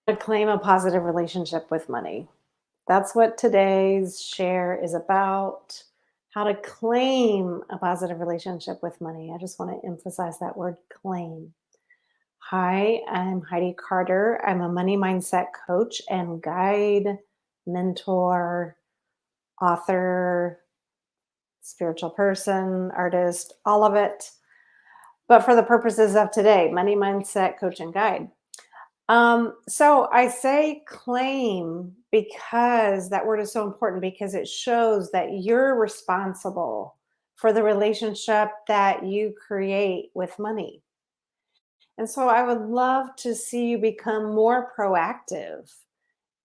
To claim a positive relationship with money. That's what today's share is about. How to claim a positive relationship with money. I just want to emphasize that word claim. Hi, I'm Heidi Carter. I'm a money mindset coach and guide, mentor, author, spiritual person, artist, all of it. But for the purposes of today, money mindset coach and guide. So I say claim because that word is so important because it shows that you're responsible for the relationship that you create with money. And so I would love to see you become more proactive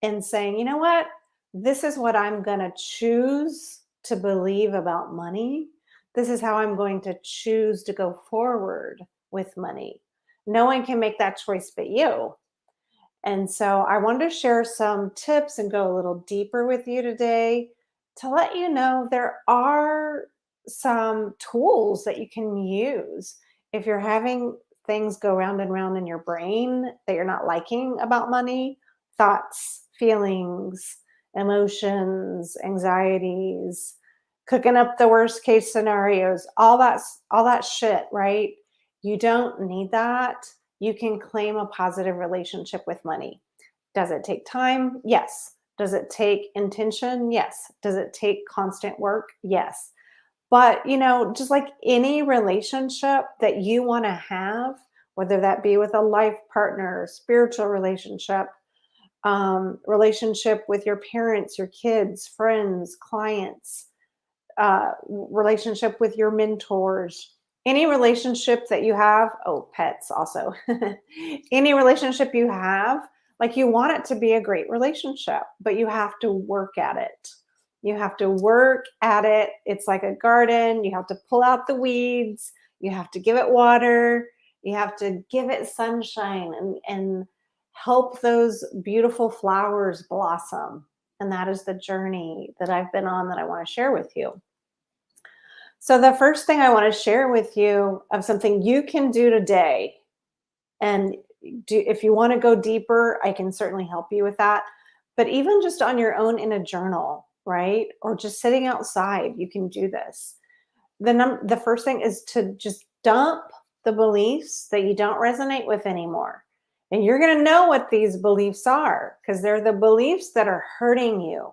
in saying, you know what? This is what I'm going to choose to believe about money. This is how I'm going to choose to go forward with money. No one can make that choice but you. And so I wanted to share some tips and go a little deeper with you today to let you know there are some tools that you can use if you're having things go round and round in your brain that you're not liking about money, thoughts, feelings, emotions, anxieties, cooking up the worst case scenarios, all that shit, right? You don't need that. You can claim a positive relationship with money. Does it take time? Yes. Does it take intention? Yes. Does it take constant work? Yes. But, just like any relationship that you want to have, whether that be with a life partner, spiritual relationship with your parents, your kids, friends, clients, relationship with your mentors, any relationship that you have, oh, pets also, any relationship you have, like you want it to be a great relationship, but you have to work at it. You have to work at it. It's like a garden. You have to pull out the weeds. You have to give it water. You have to give it sunshine and help those beautiful flowers blossom. And that is the journey that I've been on that I want to share with you. So, the first thing I want to share with you of something you can do today, and if you want to go deeper, I can certainly help you with that. But even just on your own in a journal, right? Or just sitting outside, you can do this. The first thing is to just dump the beliefs that you don't resonate with anymore. And you're going to know what these beliefs are because they're the beliefs that are hurting you.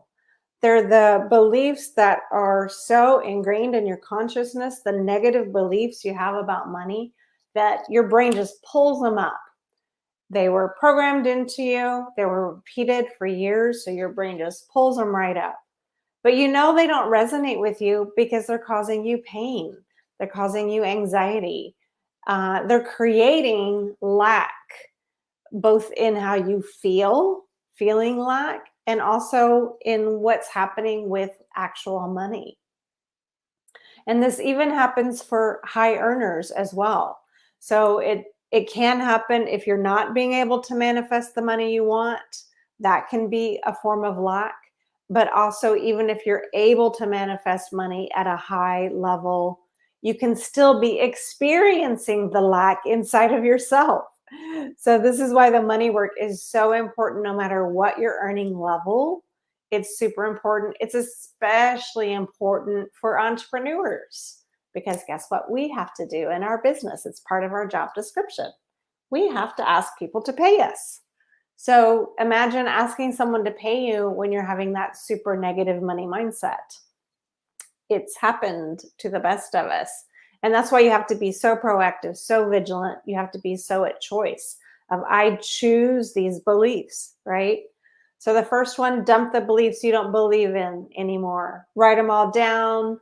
They're the beliefs that are so ingrained in your consciousness, the negative beliefs you have about money, that your brain just pulls them up. They were programmed into you, they were repeated for years, so your brain just pulls them right up. But they don't resonate with you because they're causing you pain, they're causing you anxiety, they're creating lack, both in how you feeling lack, and also in what's happening with actual money. And this even happens for high earners as well. So it can happen if you're not being able to manifest the money you want. That can be a form of lack. But also, even if you're able to manifest money at a high level, you can still be experiencing the lack inside of yourself. So, this is why the money work is so important no matter what your earning level. It's super important. It's especially important for entrepreneurs because guess what we have to do in our business? It's part of our job description. We have to ask people to pay us. So imagine asking someone to pay you when you're having that super negative money mindset. It's happened to the best of us. And that's why you have to be so proactive, so vigilant. You have to be so at choice of I choose these beliefs, right? So the first one, dump the beliefs you don't believe in anymore. Write them all down,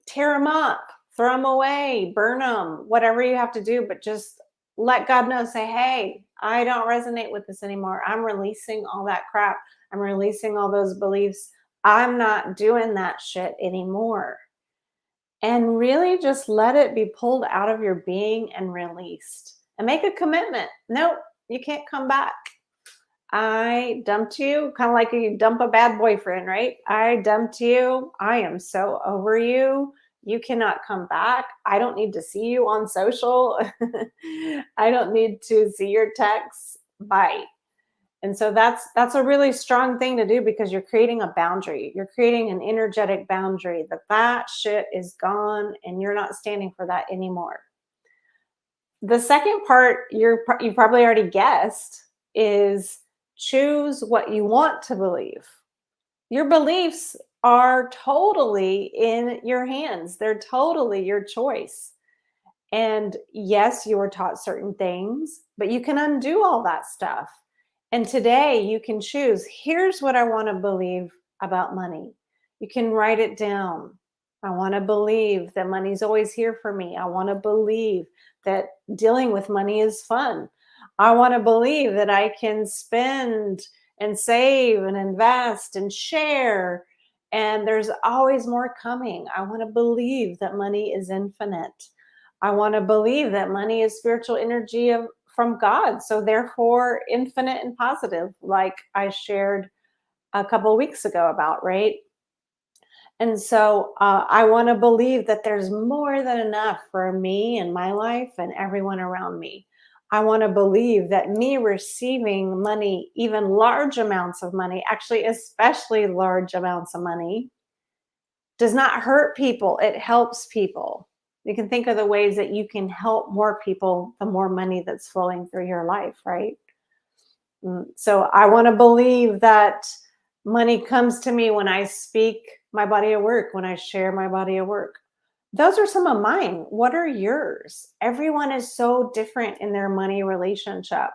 tear them up, throw them away, burn them, whatever you have to do, but just let God know, say, hey, I don't resonate with this anymore. I'm releasing all that crap. I'm releasing all those beliefs. I'm not doing that shit anymore. And really just let it be pulled out of your being and released. And make a commitment. Nope, you can't come back. I dumped you, kind of like you dump a bad boyfriend, right? I dumped you. I am so over you. You cannot come back. I don't need to see you on social. I don't need to see your texts. Bye. And so that's a really strong thing to do because you're creating a boundary. You're creating an energetic boundary that that shit is gone and you're not standing for that anymore. The second part you probably already guessed is choose what you want to believe. Your beliefs are totally in your hands. They're totally your choice. And yes, you were taught certain things, but you can undo all that stuff. And today you can choose, here's what I want to believe about money. You can write it down. I want to believe that money's always here for me. I want to believe that dealing with money is fun. I want to believe that I can spend and save and invest and share. And there's always more coming. I want to believe that money is infinite. I want to believe that money is spiritual energy from God. So therefore infinite and positive, like I shared a couple of weeks ago about, right? And so I want to believe that there's more than enough for me and my life and everyone around me. I want to believe that me receiving money, even large amounts of money, actually, especially large amounts of money, does not hurt people. It helps people. You can think of the ways that you can help more people, the more money that's flowing through your life, right? So I want to believe that money comes to me when I speak my body of work, when I share my body of work. Those are some of mine. What are yours? Everyone is so different in their money relationship.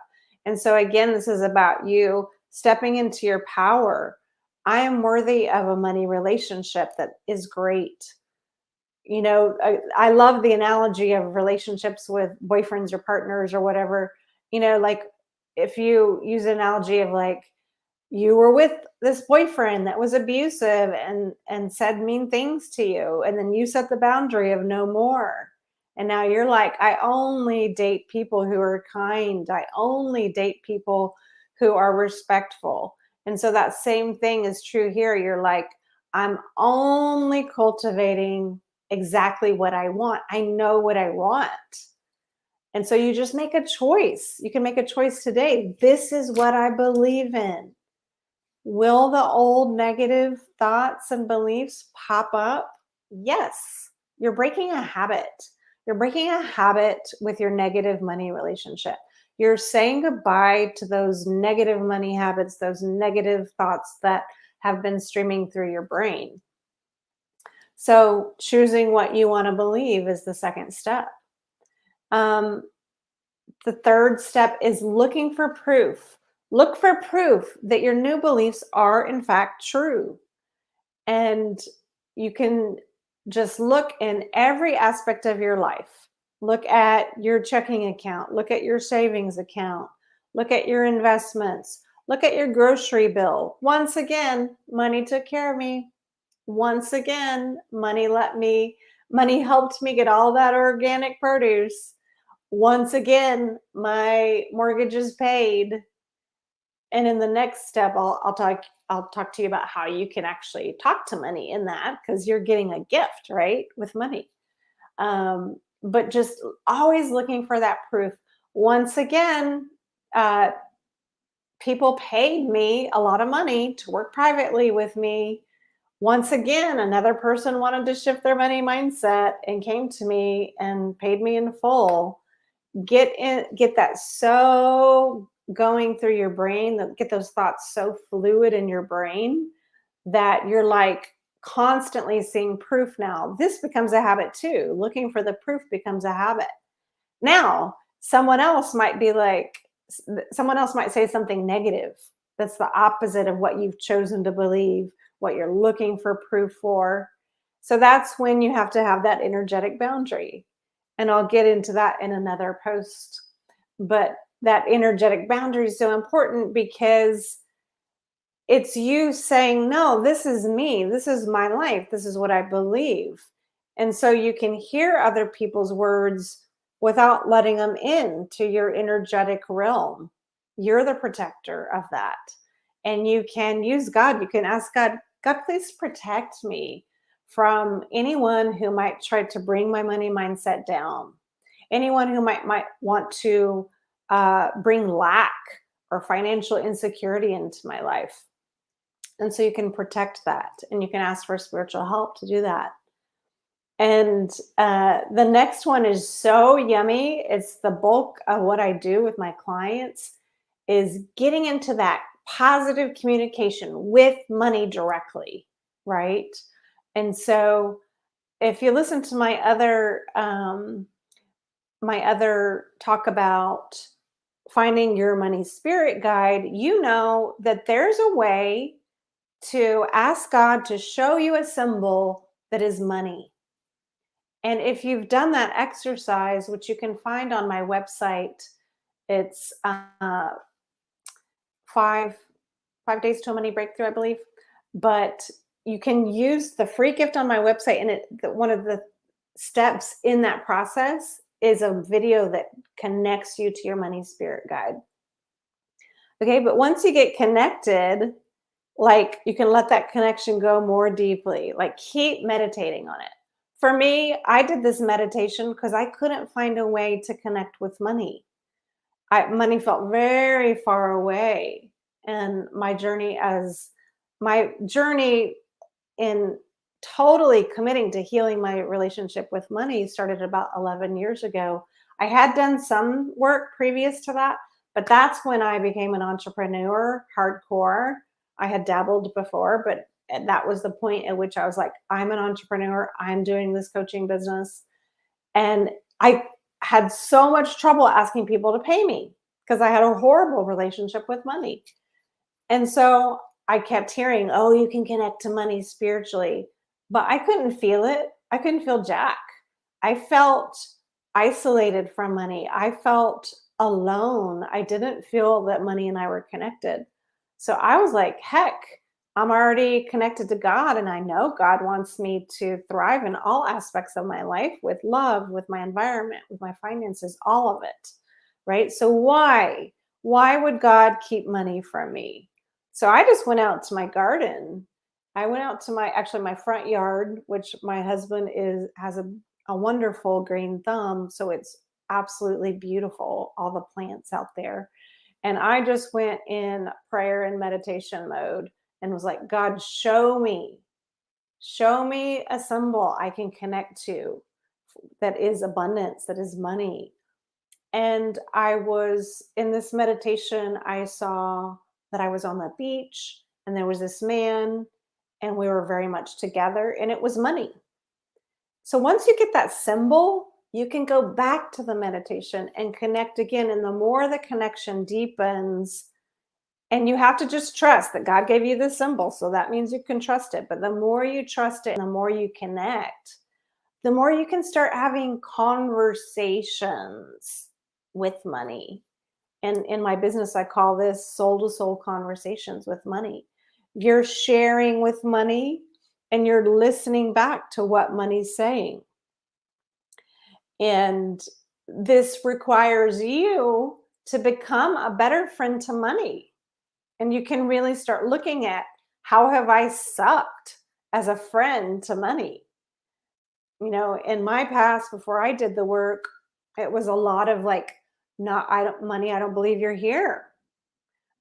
And so, again, this is about you stepping into your power. I am worthy of a money relationship that is great. I love the analogy of relationships with boyfriends or partners or whatever. Like if you use an analogy of like you were with this boyfriend that was abusive and said mean things to you, and then you set the boundary of no more. And now you're like, I only date people who are kind. I only date people who are respectful. And so that same thing is true here. You're like, I'm only cultivating exactly what I want. I know what I want. And so you just make a choice. You can make a choice today. This is what I believe in. Will the old negative thoughts and beliefs pop up? Yes. You're breaking a habit. You're breaking a habit with your negative money relationship. You're saying goodbye to those negative money habits, those negative thoughts that have been streaming through your brain. So choosing what you want to believe is the second step. The third step is looking for proof. Look for proof that your new beliefs are in fact true. And you can just look in every aspect of your life. Look at your checking account, look at your savings account, look at your investments, look at your grocery bill. Once again, money took care of me. Once again, money helped me get all that organic produce. Once again, my mortgage is paid. And in the next step, I'll talk to you about how you can actually talk to money in that, because you're getting a gift, right, with money. But just always looking for that proof. Once again, uh, people paid me a lot of money to work privately with me. Once again, another person wanted to shift their money mindset and came to me and paid me in full. Get that so going through your brain, get those thoughts so fluid in your brain that you're like constantly seeing proof. Now this becomes a habit too. Looking for the proof becomes a habit. Now someone else might say something negative that's the opposite of what you've chosen to believe, what you're looking for proof for. So that's when you have to have that energetic boundary. And I'll get into that in another post. But that energetic boundary is so important because it's you saying, no, this is me. This is my life. This is what I believe. And so you can hear other people's words without letting them into your energetic realm. You're the protector of that. And you can use God. You can ask God, God, please protect me from anyone who might try to bring my money mindset down, anyone who might want to bring lack or financial insecurity into my life. And so you can protect that and you can ask for spiritual help to do that. And the next one is so yummy. It's the bulk of what I do with my clients is getting into that positive communication with money directly, right? And so if you listen to my other talk about finding your money spirit guide, you know that there's a way to ask God to show you a symbol that is money. And if you've done that exercise, which you can find on my website, it's five days to a money breakthrough, I believe. But you can use the free gift on my website, and one of the steps in that process is a video that connects you to your money spirit guide. Okay, but once you get connected, like you can let that connection go more deeply, like keep meditating on it. For me, I did this meditation because I couldn't find a way to connect with money. Money felt very far away. And my journey in totally committing to healing my relationship with money started about 11 years ago. I had done some work previous to that, but that's when I became an entrepreneur hardcore. I had dabbled before, but that was the point at which I was like, I'm an entrepreneur. I'm doing this coaching business. And I had so much trouble asking people to pay me because I had a horrible relationship with money. And so I kept hearing, oh, you can connect to money spiritually, but I couldn't feel it. I couldn't feel jack. I felt isolated from money. I felt alone. I didn't feel that money and I were connected. So I was like, heck, I'm already connected to God, and I know God wants me to thrive in all aspects of my life with love, with my environment, with my finances, all of it. Right? So why would God keep money from me? So I just went out to my garden. I went out to my front yard, which my husband has a wonderful green thumb, so it's absolutely beautiful, all the plants out there. And I just went in prayer and meditation mode and was like, God, show me a symbol I can connect to that is abundance, that is money. And I was in this meditation, I saw that I was on the beach and there was this man and we were very much together and it was money. So once you get that symbol, you can go back to the meditation and connect again. And the more the connection deepens, and you have to just trust that God gave you the symbol. So that means you can trust it. But the more you trust it and the more you connect, the more you can start having conversations with money. And in my business, I call this soul to soul conversations with money. You're sharing with money and you're listening back to what money's saying. And this requires you to become a better friend to money. And you can really start looking at, how have I sucked as a friend to money? You know, in my past, before I did the work, it was a lot of like, money, I don't believe you're here.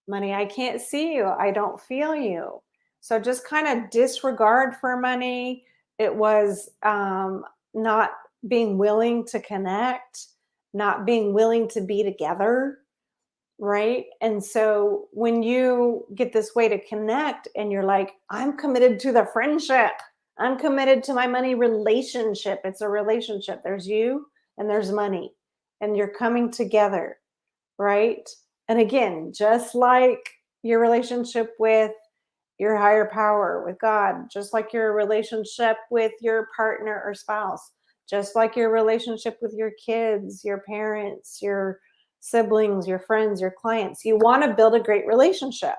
Money, I can't see you. I don't feel you. So just kind of disregard for money. It was not being willing to connect, not being willing to be together. Right. And so when you get this way to connect and you're like, I'm committed to the friendship, I'm committed to my money relationship. It's a relationship. There's you and there's money, and you're coming together. Right. And again, just like your relationship with your higher power, with God, just like your relationship with your partner or spouse, just like your relationship with your kids, your parents, your siblings, your friends, your clients. You want to build a great relationship.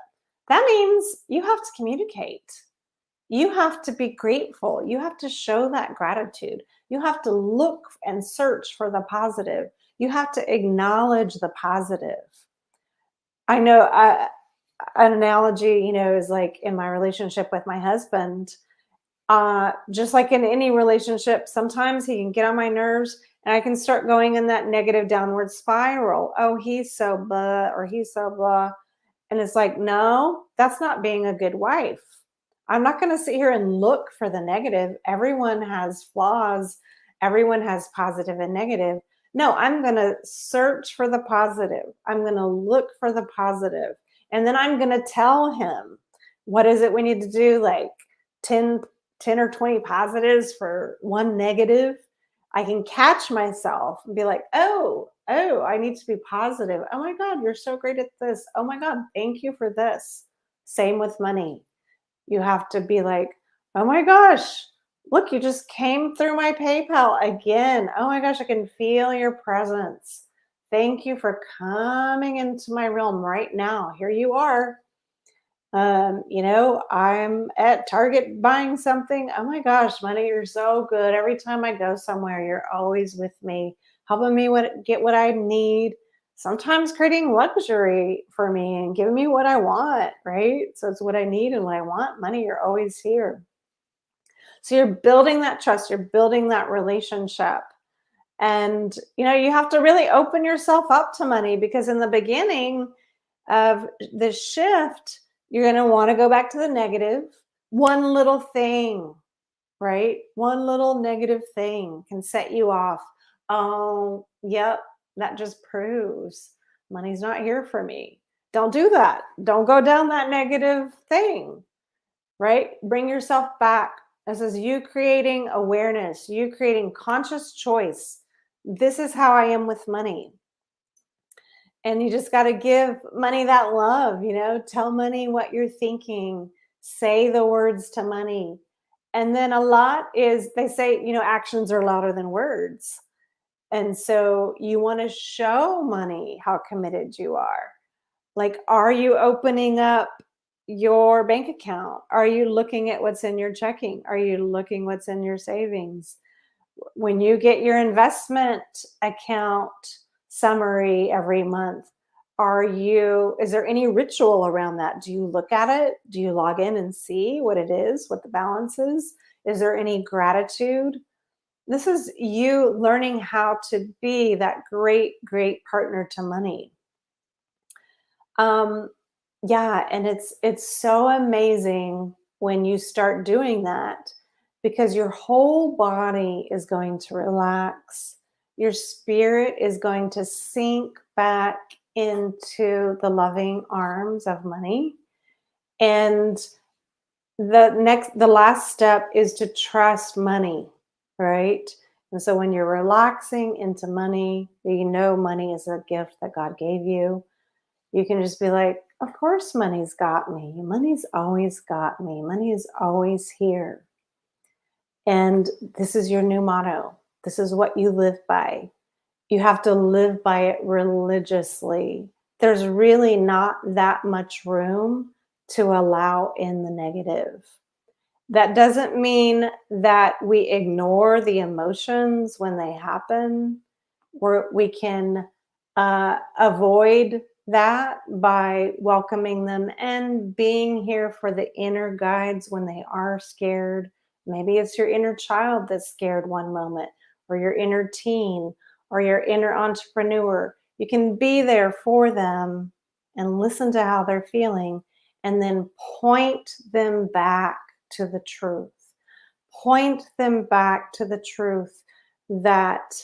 That means you have to communicate. You have to be grateful. You have to show that gratitude. You have to look and search for the positive. You have to acknowledge the positive. I know an analogy, is like in my relationship with my husband, just like in any relationship, sometimes he can get on my nerves And I can start going in that negative downward spiral. Oh, he's so blah, or he's so blah. And it's like, no, that's not being a good wife. I'm not going to sit here and look for the negative. Everyone has flaws, everyone has positive and negative. No, I'm going to search for the positive. I'm going to look for the positive. And then I'm going to tell him, what is it we need to do? Like 10 or 20 positives for one negative. I can catch myself and be like, oh, I need to be positive. Oh my God, you're so great at this. Oh my God, thank you for this. Same with money. You have to be like, oh my gosh, look, you just came through my PayPal again. Oh my gosh, I can feel your presence. Thank you for coming into my realm right now. Here you are. I'm at Target buying something. Oh my gosh, money, you're so good. Every time I go somewhere, you're always with me, helping me get what I need. Sometimes creating luxury for me and giving me what I want, right? So it's what I need and what I want. Money, you're always here. So you're building that trust, you're building that relationship. And you have to really open yourself up to money, because in the beginning of the shift, you're going to want to go back to the negative. One little thing, right? One little negative thing can set you off. Oh, yep, that just proves money's not here for me. Don't do that. Don't go down that negative thing, right? Bring yourself back. This is you creating awareness, you creating conscious choice. This is how I am with money. And you just got to give money that love, tell money what you're thinking, say the words to money. And then a lot is, they say, actions are louder than words. And so you want to show money how committed you are. Like, are you opening up your bank account? Are you looking at what's in your checking? Are you looking what's in your savings? When you get your investment account summary every month, is there any ritual around that? Do you look at it? Do you log in and see what it is, what the balance is? Is there any gratitude? This is you learning how to be that great, great partner to money. Yeah, and it's so amazing when you start doing that, because your whole body is going to relax. Your spirit is going to sink back into the loving arms of money. And the last step is to trust money, right? And so when you're relaxing into money, money is a gift that God gave you. You can just be like, of course, money's got me. Money's always got me. Money is always here. And this is your new motto. This is what you live by. You have to live by it religiously. There's really not that much room to allow in the negative. That doesn't mean that we ignore the emotions when they happen, or we can avoid that by welcoming them and being here for the inner guides when they are scared. Maybe it's your inner child that's scared one moment, or your inner teen, or your inner entrepreneur. You can be there for them and listen to how they're feeling, and then point them back to the truth. Point them back to the truth that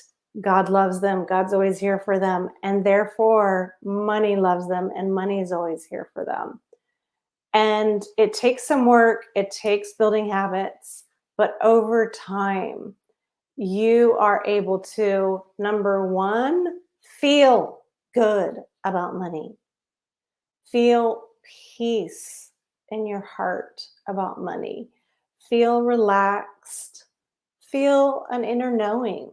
God loves them. God's always here for them. And therefore, money loves them, and money is always here for them. And it takes some work, it takes building habits, but over time, you are able to, number one, feel good about money, feel peace in your heart about money, feel relaxed, feel an inner knowing.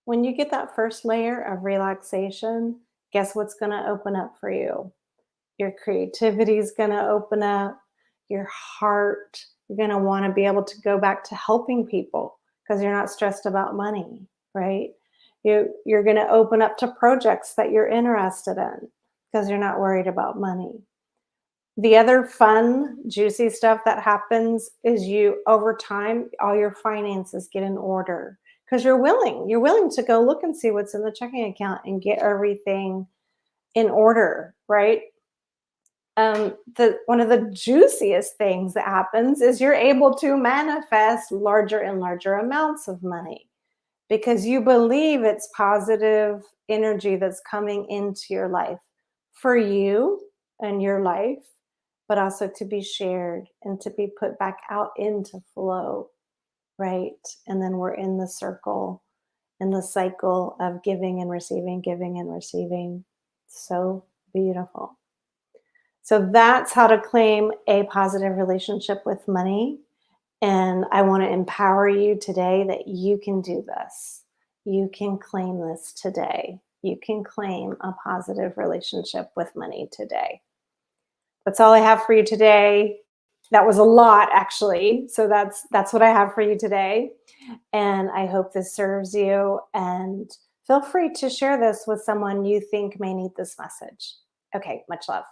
When you get that first layer of relaxation, guess what's going to open up for you? Your creativity is going to open up, your heart. You're going to want to be able to go back to helping people because you're not stressed about money, right? You're going to open up to projects that you're interested in because you're not worried about money. The other fun, juicy stuff that happens is over time, all your finances get in order because you're willing to go look and see what's in the checking account and get everything in order, right? The one of the juiciest things that happens is you're able to manifest larger and larger amounts of money because you believe it's positive energy that's coming into your life for you and your life, but also to be shared and to be put back out into flow, right? And then we're in the circle, in the cycle of giving and receiving. So beautiful. So that's how to claim a positive relationship with money. And I want to empower you today that you can do this. You can claim this today. You can claim a positive relationship with money today. That's all I have for you today. That was a lot, actually. So that's what I have for you today. And I hope this serves you. And feel free to share this with someone you think may need this message. Okay, much love.